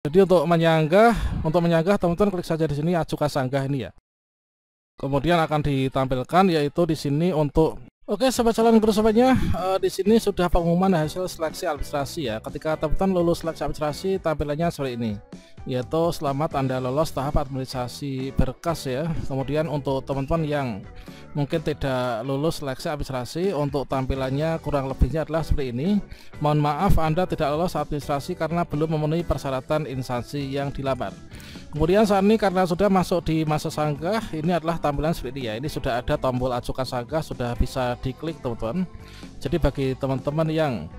Jadi untuk menyanggah teman-teman klik saja di sini ajukan sanggah ini ya. Kemudian akan ditampilkan yaitu di sini untuk Oke sobat calon guru sobatnya, di sini sudah pengumuman hasil seleksi administrasi ya. Ketika teman-teman lulus seleksi administrasi tampilannya seperti ini, yaitu selamat Anda lolos tahap administrasi berkas ya. Kemudian untuk teman-teman yang mungkin tidak lulus seleksi administrasi, untuk tampilannya kurang lebihnya adalah seperti ini. Mohon maaf Anda tidak lolos administrasi karena belum memenuhi persyaratan instansi yang dilamar. Kemudian saat ini karena sudah masuk di masa sanggah, ini adalah tampilan seperti ini ya. Ini sudah ada tombol ajukan sanggah, sudah bisa diklik teman-teman. Jadi bagi teman-teman yang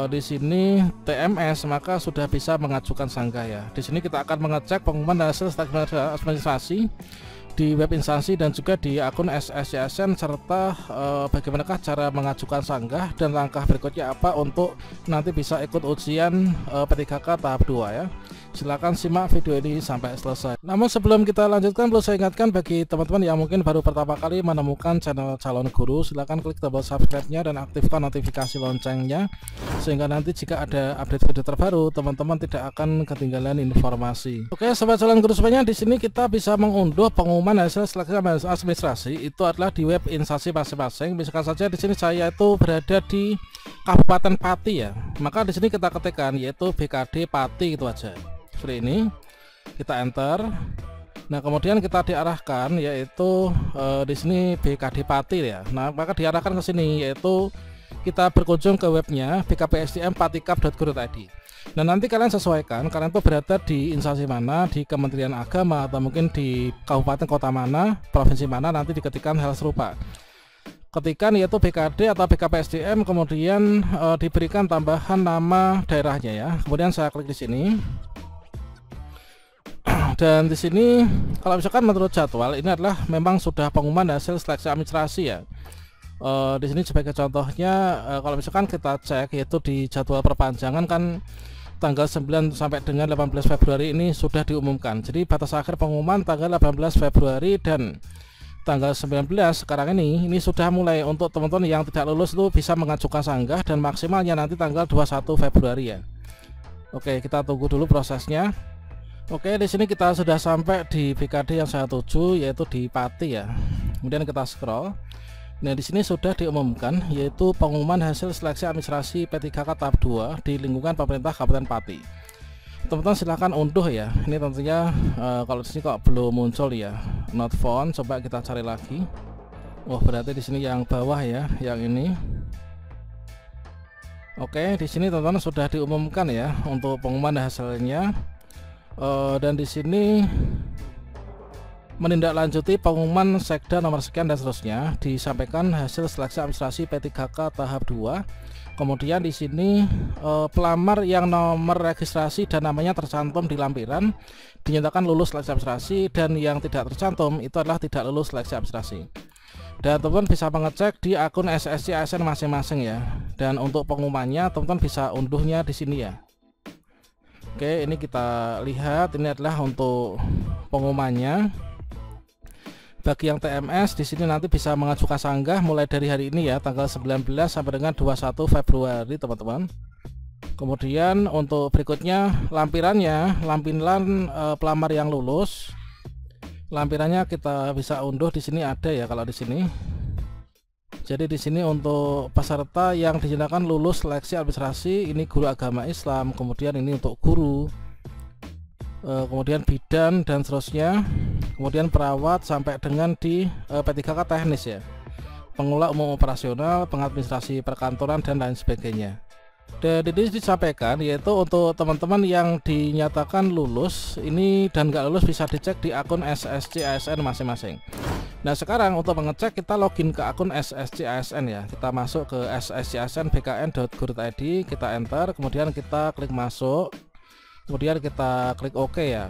di sini TMS maka sudah bisa mengajukan sanggah ya. Di sini kita akan mengecek pengumuman hasil administrasi di web instansi dan juga di akun SSCSN serta bagaimanakah cara mengajukan sanggah dan langkah berikutnya apa untuk nanti bisa ikut ujian P3K tahap 2 ya. Silahkan simak video ini sampai selesai. Namun sebelum kita lanjutkan, perlu saya ingatkan bagi teman-teman yang mungkin baru pertama kali menemukan channel calon guru, silahkan klik tombol subscribe-nya dan aktifkan notifikasi loncengnya, sehingga nanti jika ada update video terbaru teman-teman tidak akan ketinggalan informasi. Oke sobat calon guru semuanya, di sini kita bisa mengunduh pengumuman hasil seleksi administrasi itu adalah di web instansi masing-masing. Misalkan saja di sini saya itu berada di Kabupaten Pati ya, maka di sini kita ketikkan yaitu BKD Pati gitu aja. Seperti ini kita enter. Nah kemudian kita diarahkan yaitu di sini BKD Pati ya. Nah maka diarahkan ke sini yaitu kita berkunjung ke webnya bkpsdm.patikap.go.id. Nah nanti kalian sesuaikan kalian tuh berada di instansi mana, di Kementerian Agama atau mungkin di kabupaten kota mana, provinsi mana, nanti diketikkan hal serupa. Ketikan yaitu BKD atau BKPSDM, kemudian diberikan tambahan nama daerahnya ya. Kemudian saya klik di sini. Dan di sini kalau misalkan menurut jadwal ini adalah memang sudah pengumuman hasil seleksi administrasi ya. Di sini sebagai contohnya kalau misalkan kita cek yaitu di jadwal perpanjangan kan tanggal 9 sampai dengan 18 Februari ini sudah diumumkan. Jadi batas akhir pengumuman tanggal 18 Februari dan tanggal 19 sekarang ini sudah mulai untuk teman-teman yang tidak lulus itu bisa mengajukan sanggah dan maksimalnya nanti tanggal 21 Februari ya. Oke, kita tunggu dulu prosesnya. Oke, di sini kita sudah sampai di BKD yang saya tuju yaitu di Pati ya. Kemudian kita scroll. Nah, di sini sudah diumumkan yaitu pengumuman hasil seleksi administrasi P3K tahap 2 di lingkungan pemerintah Kabupaten Pati. Teman-teman silahkan unduh ya. Ini tentunya kalau di sini kok belum muncul ya, not found. Coba kita cari lagi. Oh, berarti di sini yang bawah ya, yang ini. Oke, di sini teman-teman sudah diumumkan ya untuk pengumuman hasilnya. Dan di sini menindaklanjuti pengumuman sekda nomor sekian dan seterusnya, disampaikan hasil seleksi administrasi P3K tahap 2. Kemudian di sini pelamar yang nomor registrasi dan namanya tercantum di lampiran dinyatakan lulus seleksi administrasi, dan yang tidak tercantum itu adalah tidak lulus seleksi administrasi. Dan teman-teman bisa mengecek di akun SSCSN masing-masing ya. Dan untuk pengumumannya teman-teman bisa unduhnya di sini ya. Oke, ini kita lihat, ini adalah untuk pengumumannya. Bagi yang TMS di sini nanti bisa mengajukan sanggah mulai dari hari ini ya, tanggal 19 sampai dengan 21 Februari teman-teman. Kemudian untuk berikutnya lampirannya, lampiran pelamar yang lulus. Lampirannya kita bisa unduh di sini ada ya kalau di sini. Jadi di sini untuk peserta yang dinyatakan lulus seleksi administrasi ini guru agama Islam, kemudian ini untuk guru, kemudian bidan dan seterusnya, kemudian perawat sampai dengan di P3K teknis ya, pengelola umum operasional, pengadministrasi perkantoran dan lain sebagainya. Dan ini disampaikan yaitu untuk teman-teman yang dinyatakan lulus ini dan nggak lulus bisa dicek di akun SSCSN masing-masing. Nah sekarang untuk mengecek kita login ke akun SSCSN ya, kita masuk ke sscsn.bkn.go.id, kita enter, kemudian kita klik masuk, kemudian kita klik OK ya.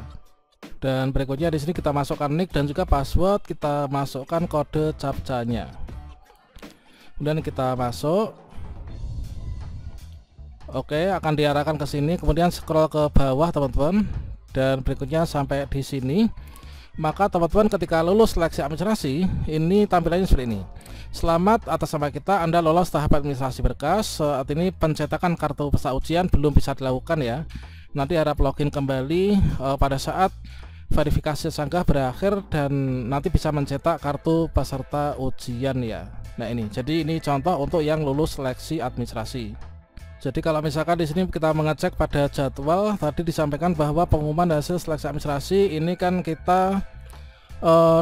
Dan berikutnya di sini kita masukkan nick dan juga password, kita masukkan kode captcha-nya. Kemudian kita masuk. Oke, akan diarahkan ke sini, kemudian scroll ke bawah teman-teman, dan berikutnya sampai di sini. Maka teman-teman ketika lulus seleksi administrasi ini tampilannya seperti ini. Selamat atas nama kita, Anda lolos tahap administrasi berkas. Saat ini pencetakan kartu peserta ujian belum bisa dilakukan ya. nanti harap login kembali pada saat verifikasi sanggah berakhir dan nanti bisa mencetak kartu peserta ujian ya. Nah ini, jadi ini contoh untuk yang lulus seleksi administrasi. Jadi kalau misalkan di sini kita mengecek pada jadwal, tadi disampaikan bahwa pengumuman hasil seleksi administrasi ini kan kita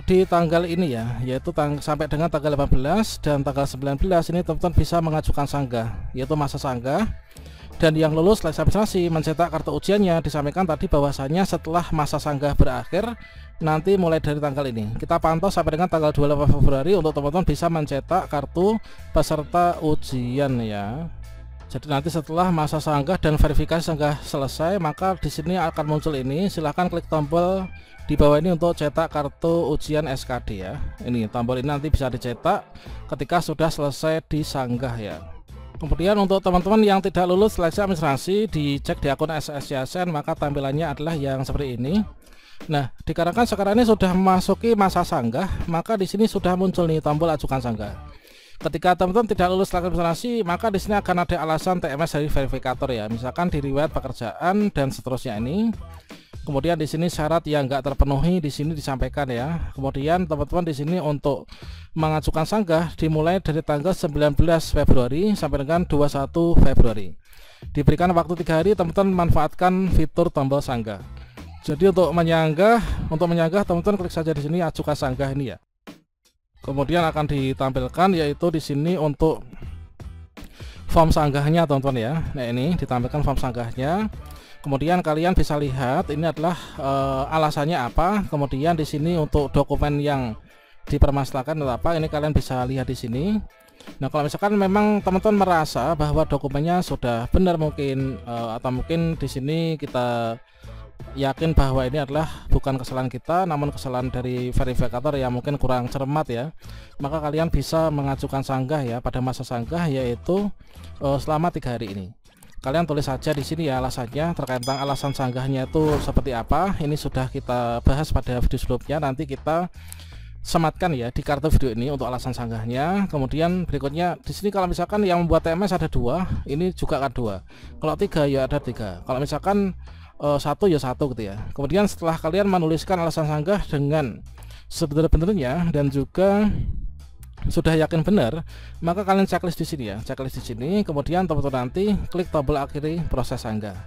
di tanggal ini ya, yaitu sampai dengan tanggal 18 dan tanggal 19 ini teman-teman bisa mengajukan sanggah, yaitu masa sanggah. Dan yang lulus seleksi administrasi mencetak kartu ujiannya disampaikan tadi bahwasanya setelah masa sanggah berakhir nanti mulai dari tanggal ini kita pantau sampai dengan tanggal 28 Februari untuk teman-teman bisa mencetak kartu peserta ujian ya. Jadi nanti setelah masa sanggah dan verifikasi sanggah selesai, maka di sini akan muncul ini, silahkan klik tombol di bawah ini untuk cetak kartu ujian SKD ya. Ini tombol ini nanti bisa dicetak ketika sudah selesai disanggah ya. Kemudian untuk teman-teman yang tidak lulus seleksi administrasi, dicek di akun SSCSN, maka tampilannya adalah yang seperti ini. Nah, dikarenakan sekarang ini sudah memasuki masa sanggah, maka di sini sudah muncul nih tombol ajukan sanggah. Ketika teman-teman tidak lulus seleksi administrasi, maka di sini akan ada alasan TMS dari verifikator ya, misalkan di riwayat pekerjaan dan seterusnya ini. Kemudian di sini syarat yang enggak terpenuhi di sini disampaikan ya. Kemudian teman-teman di sini untuk mengajukan sanggah dimulai dari tanggal 19 Februari sampai dengan 21 Februari. Diberikan waktu 3 hari, teman-teman manfaatkan fitur tombol sanggah. Jadi untuk menyanggah teman-teman klik saja di sini ajukan sanggah ini ya. Kemudian akan ditampilkan yaitu di sini untuk form sanggahnya teman-teman ya. Nah ini ditampilkan form sanggahnya. Kemudian kalian bisa lihat ini adalah alasannya apa. Kemudian di sini untuk dokumen yang dipermasalahkan atau apa, ini kalian bisa lihat di sini. Nah kalau misalkan memang teman-teman merasa bahwa dokumennya sudah benar mungkin atau mungkin di sini kita yakin bahwa ini adalah bukan kesalahan kita namun kesalahan dari verifikator yang mungkin kurang cermat ya, maka kalian bisa mengajukan sanggah ya pada masa sanggah yaitu selama 3 hari ini. Kalian tulis saja di sini ya alasannya, terkait tentang alasan sanggahnya itu seperti apa. Ini sudah kita bahas pada video sebelumnya, nanti kita sematkan ya di kartu video ini untuk alasan sanggahnya. Kemudian berikutnya di sini kalau misalkan yang membuat TMS ada 2, ini juga akan 2. Kalau 3 ya ada 3. Kalau misalkan 1 ya 1 gitu ya. Kemudian setelah kalian menuliskan alasan sanggah dengan sebenar-benarnya dan juga sudah yakin benar, maka kalian checklist di sini ya, checklist di sini. Kemudian teman-teman nanti klik tombol akhiri proses sanggah.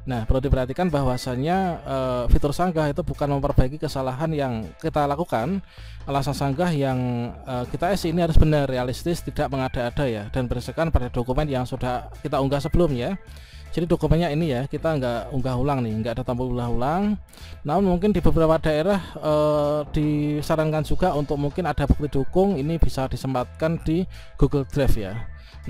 Nah perlu diperhatikan bahwasanya fitur sanggah itu bukan memperbaiki kesalahan yang kita lakukan. Alasan sanggah yang kita isi ini harus benar, realistis, tidak mengada-ada ya, dan berdasarkan pada dokumen yang sudah kita unggah sebelumnya. Jadi dokumennya ini ya, kita nggak unggah ulang nih, nggak ada tombol ulang. Namun mungkin di beberapa daerah disarankan juga untuk mungkin ada bukti dukung, ini bisa disempatkan di Google Drive ya.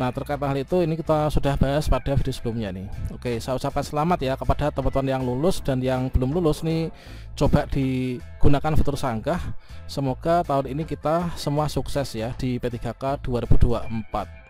Nah terkait hal itu ini kita sudah bahas pada video sebelumnya nih. Oke, saya ucapkan selamat ya kepada teman-teman yang lulus dan yang belum lulus nih, coba digunakan fitur sanggah. Semoga tahun ini kita semua sukses ya di P3K 2024.